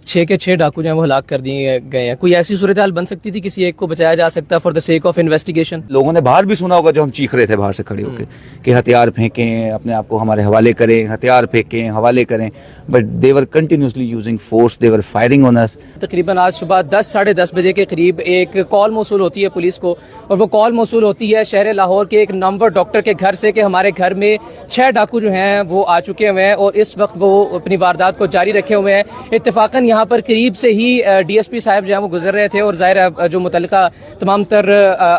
6 के 6 डाकू जो हैं वो हलाक कर दिए गए हैं। कोई ऐसी सूरत हाल बन सकती थी, किसी एक को बचाया जा सकता for the sake of investigation? लोगों ने बाहर भी सुना होगा जब हम चीख रहे थे बाहर से खड़े होकर कि हथियार फेंकें, अपने आप को हमारे हवाले करें, हथियार फेंकें, हवाले करें, but they were continuously using force, they were firing on us. तकरीबन आज सुबह 10 साढ़े 10 बजे के करीब एक कॉल मौसूल होती है पुलिस को, और वो कॉल मौसूल होती है शहर लाहौर के एक नामवर डॉक्टर के घर से कि हमारे घर में 6 डाकू जो हैं वो आ चुके हुए हैं और इस वक्त वो अपनी वारदात को जारी रखे हुए हैं। इत्तेफाकन यहाँ पर करीब से ही डीएसपी साहब जो हैं वो गुजर रहे थे और ज़ाहिर है जो मुतल्लिका तमाम तर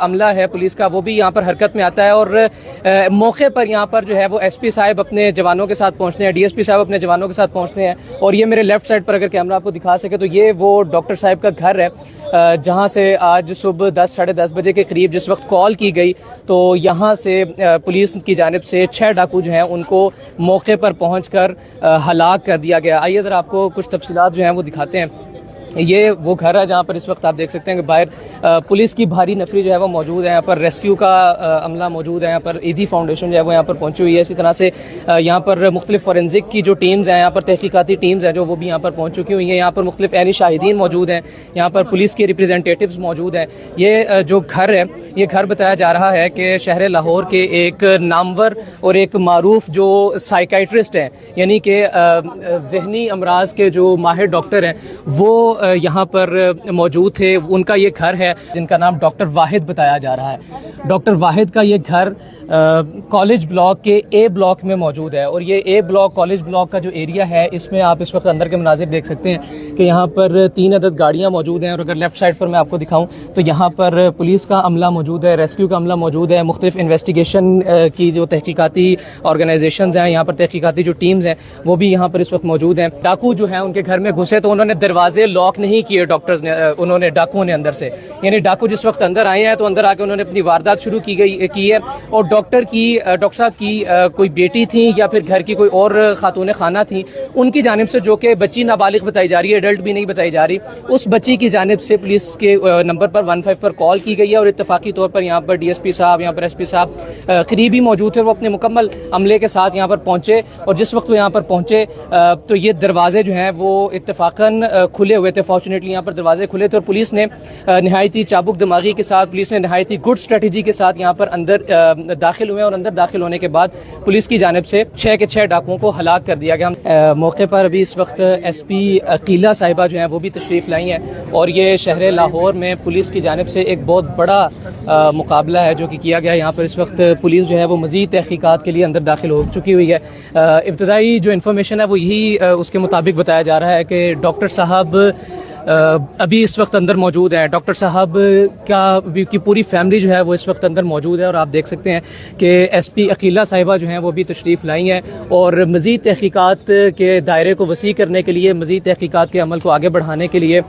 अमला है पुलिस का वो भी यहाँ पर हरकत में आता है, और मौके पर यहाँ पर जो है वो एसपी साहब अपने जवानों के साथ पहुँचते हैं, डीएसपी साहब अपने जवानों के साथ पहुँचते हैं। और ये मेरे लेफ्ट साइड पर अगर कैमरा आपको दिखा सके तो ये वो डॉक्टर साहब का घर है जहाँ से आज सुबह 10 साढ़े 10 बजे के करीब जिस वक्त कॉल की गई तो यहाँ से पुलिस की जानिब से 6 डाकू जो हैं उनको मौके पर पहुँचकर हलाक कर दिया गया। आइए ज़रा आपको कुछ तफसीलात जो हैं वो दिखाते हैं। ये वो घर है जहाँ पर इस वक्त आप देख सकते हैं कि बाहर पुलिस की भारी नफरी जो है वो मौजूद है, यहाँ पर रेस्क्यू का अमला मौजूद है, यहाँ पर ईदी फाउंडेशन जो है वो यहाँ पर पहुंची हुई है। इसी तरह से यहाँ पर मुख्तलिफ फॉरेंसिक की जो टीम्स हैं, यहाँ पर तहकीकाती टीम्स हैं जो वो भी यहाँ पर पहुंच चुकी हुई हैं। यहाँ पर मुख्तलिफ ऐनी शाहिदीन मौजूद हैं, यहाँ पर पुलिस के रिप्रेजेंटेटिव्स मौजूद हैं। ये जो घर है ये घर बताया जा रहा है कि शहर लाहौर के एक नामवर और एक मारूफ जो साइकाइट्रिस्ट हैं, यानी कि जहनी अमराज के जो माहिर डॉक्टर हैं, वो यहाँ पर मौजूद थे। उनका ये घर है जिनका नाम डॉक्टर वाहिद बताया जा रहा है। डॉक्टर वाहिद का ये घर कॉलेज ब्लॉक के ए ब्लॉक में मौजूद है, और ये ए ब्लॉक कॉलेज ब्लॉक का जो एरिया है इसमें आप इस वक्त अंदर के मनाजिर देख सकते हैं कि यहाँ पर 3 अदद गाड़ियाँ मौजूद हैं। और अगर लेफ़्ट साइड पर मैं आपको दिखाऊं तो यहाँ पर पुलिस का अमला मौजूद है, रेस्क्यू का अमला मौजूद है, मुख्तलिफ इन्वेस्टिगेशन की जो तहकीकाती ऑर्गेनाइजेशंस हैं, यहाँ पर तहकीकाती जो टीम्स हैं वो भी यहाँ पर इस वक्त मौजूद हैं। डाकू जो हैं उनके घर में घुसे तो उन्होंने दरवाजे लॉक नहीं किए डॉक्टर्स ने, उन्होंने डाकुओं ने अंदर से, यानी डाकू जिस वक्त अंदर आए हैं तो अंदर आके उन्होंने अपनी वारदात शुरू की है। और डॉक्टर साहब की कोई बेटी थी या फिर घर की कोई और खातून खाना थी, उनकी जानिब से, जो कि बच्ची नाबालिग बताई जा रही है, एडल्ट भी नहीं बताई जा रही, उस बच्ची की जानिब से पुलिस के नंबर पर 15 पर कॉल की गई है। और इत्तफाकी तौर पर यहाँ पर डीएसपी साहब, यहाँ पर एसपी साहब करीबी मौजूद थे, वो अपने मुकम्मल अमले के साथ यहाँ पर पहुँचे। और जिस वक्त वो यहाँ पर पहुँचे तो ये दरवाजे जो हैं वो इत्तफाकन खुले हुए थे। फॉर्चुनेटली यहाँ पर दरवाजे खुले थे और पुलिस ने नहायत ही चाबुक दिमागी के साथ, पुलिस ने नहायत ही गुड स्ट्रेटजी के साथ यहाँ पर अंदर दाखिल हुए। और अंदर दाखिल होने के बाद पुलिस की जानिब से 6 के 6 डाकुओं को हलाक कर दिया गया। हम मौके पर अभी इस वक्त एसपी अकीला साहिबा जो हैं वो भी तशरीफ़ लाई हैं, और ये शहर लाहौर में पुलिस की जानिब से एक बहुत बड़ा मुकाबला है जो कि किया गया। यहाँ पर इस वक्त पुलिस जो है वो मज़ीद तहकीकात के लिए अंदर दाखिल हो चुकी हुई है। इब्तदाई जो इन्फॉर्मेशन है वो यही उसके मुताबिक बताया जा रहा है कि डॉक्टर साहब अभी इस वक्त अंदर मौजूद हैं। डॉक्टर साहब की पूरी फैमिली जो है वो इस वक्त अंदर मौजूद है, और आप देख सकते हैं कि एसपी अकीला साहिबा जो हैं वो भी तशरीफ़ लाई हैं। और मज़ीद तहकीकात के दायरे को वसी करने के लिए, मज़ीद तहकीकात के अमल को आगे बढ़ाने के लिए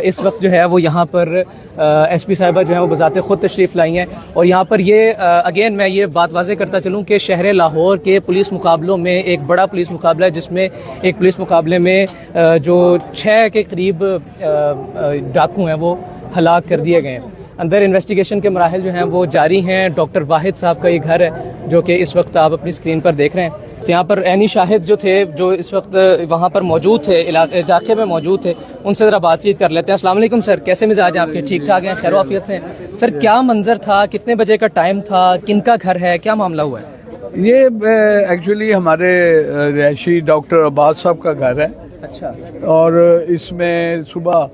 इस वक्त जो है वो यहाँ पर एसपी साहिबा जो है वो बज़ाते ख़ुद तशरीफ़ लाई हैं। और यहाँ पर ये अगेन मैं ये बात वाज़े करता चलूँ कि शहर लाहौर के पुलिस मुकाबलों में एक बड़ा पुलिस मुकाबला है, जिसमें एक पुलिस मुकाबले में जो 6 के करीब डाकू हैं वो हलाक कर दिए गए हैं। अंदर इन्वेस्टिगेशन के मराहिल जो हैं वो जारी हैं। डॉक्टर वाहिद साहब का ये घर है जो कि इस वक्त आप अपनी स्क्रीन पर देख रहे हैं। तो यहाँ पर ऐनी शाहिद जो थे, जो इस वक्त वहाँ पर मौजूद थे, इलाके में मौजूद थे, उनसे ज़रा बातचीत कर लेते हैं। अस्सलाम वालेकुम सर, कैसे मिजाज हैं आपके? ठीक ठाक हैं, खैर आफियत से हैं? सर क्या मंजर था, कितने बजे का टाइम था, किनका घर है, क्या मामला हुआ है? ये एक्चुअली हमारे रिहायशी डॉक्टर अब्बास साहब का घर है। अच्छा। और इसमें सुबह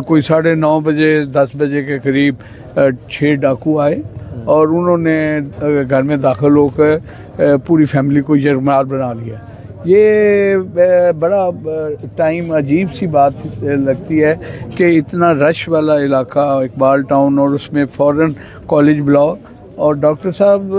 कोई 9:30 बजे 10 बजे के करीब 6 डाकू आए और उन्होंने घर में दाखिल होकर पूरी फैमिली को यरगमाल बना लिया। ये बड़ा टाइम अजीब सी बात लगती है कि इतना रश वाला इलाका इकबाल टाउन और उसमें फ़ौरन कॉलेज ब्लॉक और डॉक्टर साहब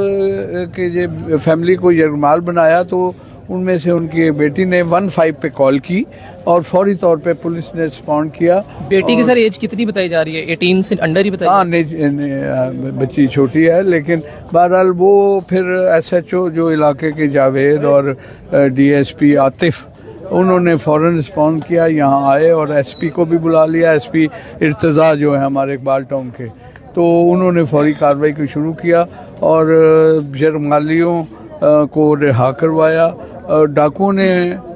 के जो फैमिली को यरगमाल बनाया, तो उनमें से उनकी बेटी ने 15 पे कॉल की और फौरी तौर पे पुलिस ने रिस्पॉन्ड किया। बेटी की सर एज कितनी बताई जा रही है? 18 से अंडर ही बताई? हाँ, नहीं, बच्ची छोटी है, लेकिन बहरहाल वो फिर SHO जो इलाके के जावेद और DSP आतिफ, उन्होंने फ़ौरन रिस्पॉन्ड किया, यहाँ आए और SP को भी बुला लिया। SP इर्तज़ा जो है हमारे इकबाल टाउन के, तो उन्होंने फौरी कार्रवाई को शुरू किया और यरगमालियों को रिहा करवाया। डाकुओं ने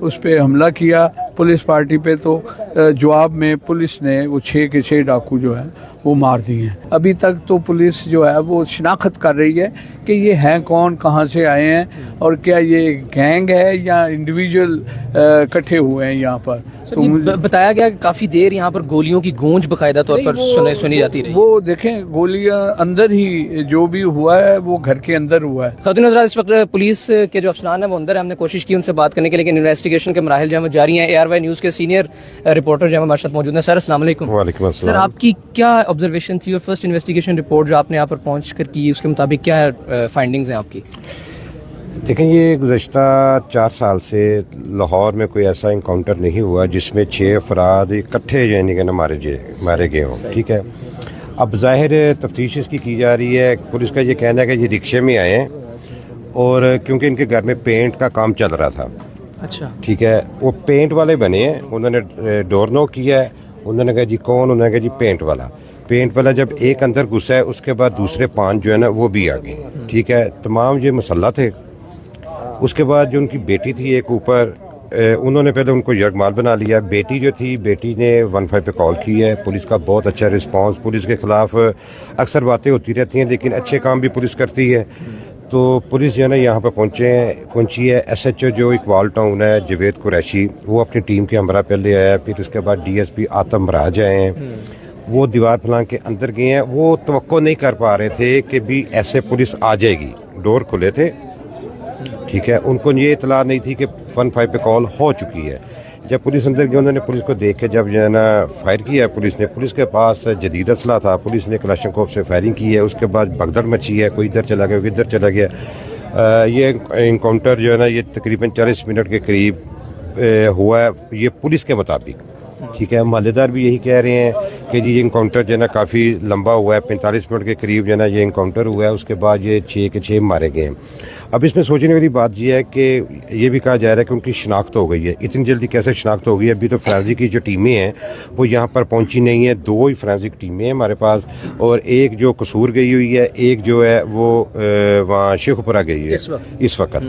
उस पर हमला किया, पुलिस पार्टी पे तो जवाब में पुलिस ने वो 6 के 6 डाकू जो है वो मार दिए हैं। अभी तक तो पुलिस जो है वो शिनाख्त कर रही है कि ये हैं कौन, कहाँ से आए हैं और क्या ये गैंग है या इंडिविजुअल इकट्ठे हुए हैं यहाँ पर। तो बताया गया कि काफी देर यहाँ पर गोलियों की गूंज बकायदा तौर पर सुनी जाती रही। वो देखें गोलियां अंदर ही जो भी हुआ है वो घर के अंदर हुआ है। खातून हज़रात, इस वक्त पुलिस के जो अफसरान हैं वो अंदर है। हमने कोशिश की उनसे बात करने की, लेकिन इन्वेस्टिगेशन के मराहिल जो है वो जारी हैं। ARY न्यूज़ के सीनियर रिपोर्टर जो है हमारे साथ मौजूद हैं। सर अस्सलाम वालेकुम। वालेकुम अस्सलाम। सर आपकी क्या ऑब्जर्वेशन थी और फर्स्ट इन्वेस्टिगेशन रिपोर्ट जो आपने यहाँ पर पहुँच कर की, उसके मुताबिक क्या फाइंडिंग्स हैं आपकी? देखें, ये गुज़श्ता 4 साल से लाहौर में कोई ऐसा इनकाउंटर नहीं हुआ जिसमें 6 अफराद इकट्ठे यानी कि मारे गए हों। ठीक है, अब ज़ाहिर तफ्तीश इसकी की जा रही है। पुलिस का ये कहना है कि ये रिक्शे में आए हैं और क्योंकि इनके घर में पेंट का काम चल रहा था। अच्छा, ठीक है, वो पेंट वाले बने हैं, उन्होंने डोर नॉक किया है। उन्होंने कहा जी कौन? उन्होंने कहा जी पेंट वाला जब एक अंदर घुसा है उसके बाद दूसरे 5 जो है ना वो भी आ गए। ठीक है, तमाम ये मसल्ला थे। उसके बाद जो उनकी बेटी थी एक ऊपर, उन्होंने पहले उनको यरगमाल बना लिया। बेटी जो थी, बेटी ने 15 पे कॉल की है। पुलिस का बहुत अच्छा रिस्पांस। पुलिस के ख़िलाफ़ अक्सर बातें होती रहती हैं लेकिन अच्छे काम भी पुलिस करती है। तो पुलिस जो है ना यहाँ पर पहुंची है। SHO जो इकबाल टाउन है जवेद कुरैशी, वो अपनी टीम के हमरा पे ले आया। फिर उसके बाद DSP आतम राज आए हैं, वो दीवार फलांग के अंदर गए हैं। वो तवक्को नहीं कर पा रहे थे कि भी ऐसे पुलिस आ जाएगी, डोर खुले थे। ठीक है, उनको ये इतला नहीं थी कि 15 पे कॉल हो चुकी है। जब पुलिस अंदर गई, उन्होंने पुलिस को देख के जब जो है ना फायर किया पुलिस ने, पुलिस के पास जदीद असला था, पुलिस ने कलाशनकोव से फायरिंग की है। उसके बाद भगदड़ मची है, कोई इधर चला गया कोई इधर चला गया। ये इनकाउंटर जो है ना ये तकरीबन 40 मिनट के करीब हुआ है ये पुलिस के मुताबिक। ठीक है, मालेदार भी यही कह रहे हैं कि जी ये इनकाउंटर जो है ना काफ़ी लंबा हुआ है, 45 मिनट के करीब जो है ना ये इनकाउंटर हुआ है। उसके बाद ये 6 के 6 मारे गए हैं। अब इसमें सोचने वाली बात ये है कि ये भी कहा जा रहा है कि उनकी शिनाख्त हो गई है। इतनी जल्दी कैसे शिनाख्त हो गई है? अभी तो फॉरेंसिक की जो टीमें हैं वो यहाँ पर पहुँची नहीं है। 2 ही फॉरेंसिक टीमें हैं हमारे पास और एक जो कसूर गई हुई है, एक जो है वो वहाँ शेखपुरा गई है इस वक्त।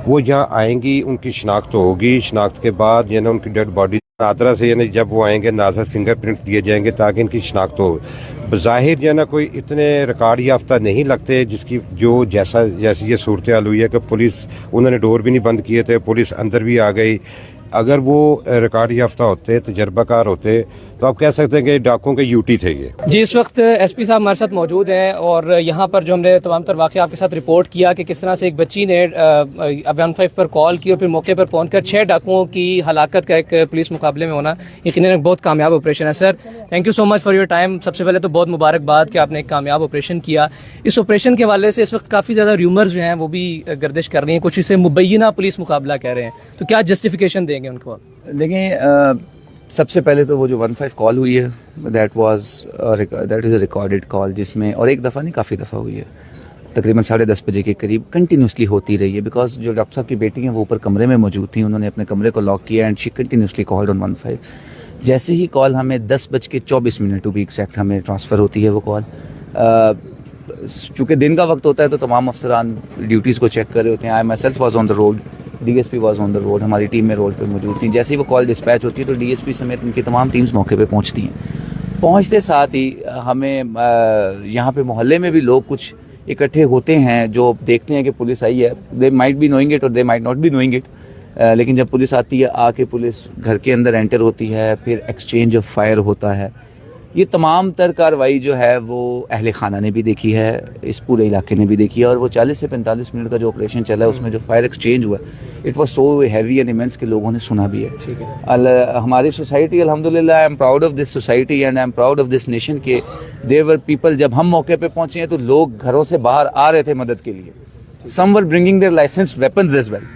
वो यहाँ आएंगी, उनकी शिनाख्त होगी। शिनाख्त के बाद जो है ना उनकी डेड बॉडी आदरा से यानी जब वो आएंगे नाज़र फिंगरप्रिंट दिए जाएंगे ताकि इनकी शिनाख्त हो। बज़ाहिर जो है ना कोई इतने रिकॉर्ड याफ्ता नहीं लगते जिसकी जैसी ये सूरत हाल हुई है कि पुलिस, उन्होंने डोर भी नहीं बंद किए थे, पुलिस अंदर भी आ गई। अगर वो रिकॉर्ड याफ्ता होते, तजर्बाकार होते, तो आप कह सकते हैं कि डाकुओं के यूटी थे ये। जी, इस वक्त SP साहब हमारे साथ मौजूद हैं और यहाँ पर जो हमने तमाम तर वाक़या आपके साथ रिपोर्ट किया कि किस तरह से एक बच्ची ने 15 पर कॉल की और फिर मौके पर पहुंचकर 6 डाकुओं की हलाकत का एक पुलिस मुकाबले में होना यकीनन एक बहुत कामयाब ऑपरेशन है। Sir thank you so much for your time. सबसे पहले तो बहुत मुबारकबाद कि आपने एक कामयाब ऑपरेशन किया। इस ऑपरेशन के हवाले से इस वक्त काफ़ी ज़्यादा र्यूमर्स जो हैं वो भी गर्दिश कर रही हैं, कुछ इसे मुबैना पुलिस मुकाबला कह रहे हैं, तो क्या जस्टिफिकेशन देंगे उनको? देखें, सबसे पहले तो वो जो 15 कॉल हुई है that is a recorded call, जिसमें और एक दफ़ा नहीं काफ़ी दफ़ा हुई है, तकरीबन 10:30 बजे के करीब कंटिन्यूसली होती रही है। बिकॉज जो डॉक्टर साहब की बेटी हैं वो ऊपर कमरे में मौजूद थी, उन्होंने अपने कमरे को लॉक किया and she continuously called on 15। जैसे ही कॉल हमें 10:24 टू बी एग्जैक्ट हमें ट्रांसफ़र होती है वो कॉल। चूँकि दिन का वक्त होता है तो तमाम अफसरान ड्यूटीज़ को चेक कर रहे होते हैं। I myself was on the road, DSP was on the road, हमारी टीम में रोड पे मौजूद थी। जैसे ही वो कॉल डिस्पैच होती है तो DSP समेत उनकी तमाम टीम्स मौके पे पहुंचती हैं। पहुंचते साथ ही हमें यहाँ पे मोहल्ले में भी लोग कुछ इकट्ठे होते हैं जो देखते हैं कि पुलिस आई है। They might be knowing it और they might not be knowing it, लेकिन जब पुलिस आती है, आके पुलिस घर के अंदर एंटर होती है, फिर एक्सचेंज ऑफ फायर होता है। ये तमाम तर कार्रवाई जो है वो अहले खाना ने भी देखी है, इस पूरे इलाके ने भी देखी है। और वो 40 से 45 मिनट का जो ऑपरेशन चला है उसमें जो फायर एक्सचेंज हुआ it was so heavy and immense के लोगों ने सुना भी है। ठीक है, हमारी सोसाइटी अल्हम्दुलिल्लाह, I am proud of this society and I am proud of this nation के देयर वर पीपल। जब हम मौके पे पहुंचे हैं तो लोग घरों से बाहर आ रहे थे मदद के लिए। Some were bringing their licensed weapons as well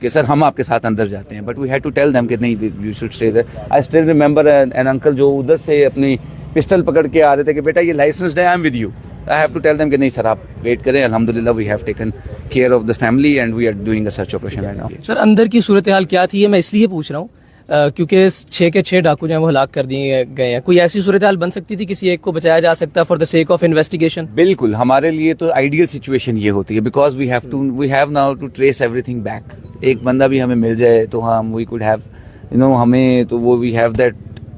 कि सर हम आपके साथ अंदर जाते हैं, but we had to tell them कि नहीं, you should stay there. I still remember an uncle जो उधर से अपनी पिस्टल पकड़ के आ रहे थे कि बेटा ये लाइसेंस्ड है, I am with you. I have to tell them कि नहीं सर आप वेट करें। अल्हम्दुलिल्लाह we have taken care of the family and we are doing a search operation right now. Sir अंदर की सूरत हाल क्या थी, ये मैं इसलिए पूछ रहा हूँ क्योंकि 6 के 6 डाकू जो हैं वो हलाक कर दिए गए हैं। कोई ऐसी सूरत हाल बन सकती थी, किसी एक को बचाया जा सकता for the sake of investigation? बिल्कुल, हमारे लिए तो आइडियल सिचुएशन ये होती है because we have now to trace everything back. एक बंदा भी हमें मिल जाए तो हम we could have you know, हमें तो वो we have that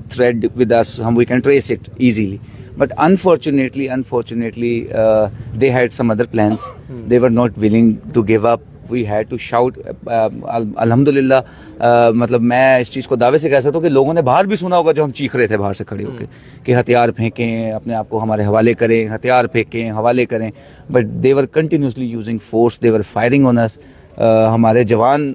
thread with us, we can trace it easily. But unfortunately, they had some other plans. They were not willing to give up. We had to shout. alhamdulillah, मतलब मैं इस चीज़ को दावे से कह सकता हूँ कि लोगों ने बाहर भी सुना होगा जो हम चीख रहे थे बाहर से खड़े होकर कि हथियार फेंकें, अपने आप को हमारे हवाले करें, हथियार फेंकें, हवाले करें. But they were continuously using force. They were firing on us. हमारे जवान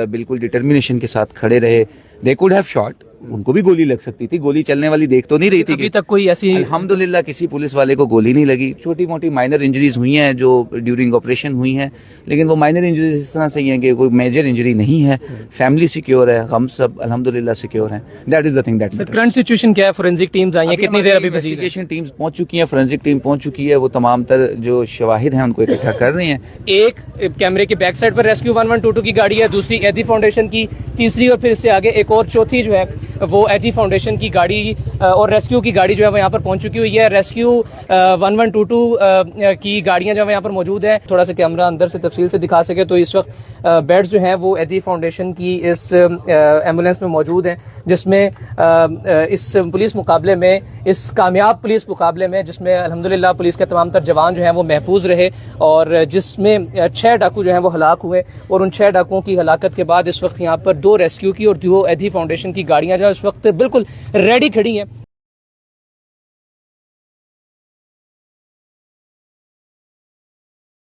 बिल्कुल डिटर्मिनेशन के साथ खड़े रहे. They could have shot. उनको भी गोली लग सकती थी. गोली चलने वाली देख तो नहीं रही थी. अभी तक कोई ऐसी अल्हम्दुलिल्लाह किसी पुलिस वाले को गोली नहीं लगी. छोटी मोटी माइनर इंजरीज हुई हैं जो ड्यूरिंग ऑपरेशन हुई हैं, लेकिन वो माइनर इंजरीज इस तरह से ही हैं कि कोई मेजर इंजरी नहीं है. फैमिली सिक्योर है, हम सब अल्हम्दुलिल्लाह सिक्योर हैं. That is the thing that current situation क्या है? फोरेंसिक टीम्स आई हैं, कितनी देर अभी मजीद है? इन्वेस्टिगेशन टीम्स पहुंच चुकी हैं, फोरेंसिक टीम पहुंच चुकी है. वो तमाम तर जो शवाहिद हैं उनको इकट्ठा कर रही हैं. एक कैमरे के बैक साइड पर रेस्क्यू 1122 की गाड़ी है, दूसरी एदी फाउंडेशन की, तीसरी और फिर इससे आगे एक और चौथी जो है वो एदी फाउंडेशन की गाड़ी और रेस्क्यू की गाड़ी जो है वो यहाँ पर पहुंच चुकी हुई है. रेस्क्यू 1122 की गाड़ियाँ जो है यहाँ पर मौजूद हैं. थोड़ा सा कैमरा अंदर से तफसील से दिखा सके तो इस वक्त बेड्स जो हैं वो एदी फाउंडेशन की इस एम्बुलेंस में मौजूद हैं, जिसमें इस पुलिस मुकाबले में, इस कामयाब पुलिस मुकाबले में जिसमें अल्हम्दुलिल्लाह पुलिस के तमाम तर जवान जो हैं वो महफूज रहे और जिसमें 6 डाकू जो हैं वो हलाक हुए. और उन 6 डाकुओं की हलाकत के बाद इस वक्त यहाँ पर 2 रेस्क्यू की और 2 एदी फाउंडेशन की गाड़ियाँ जो इस वक्त बिल्कुल रेडी खड़ी हैं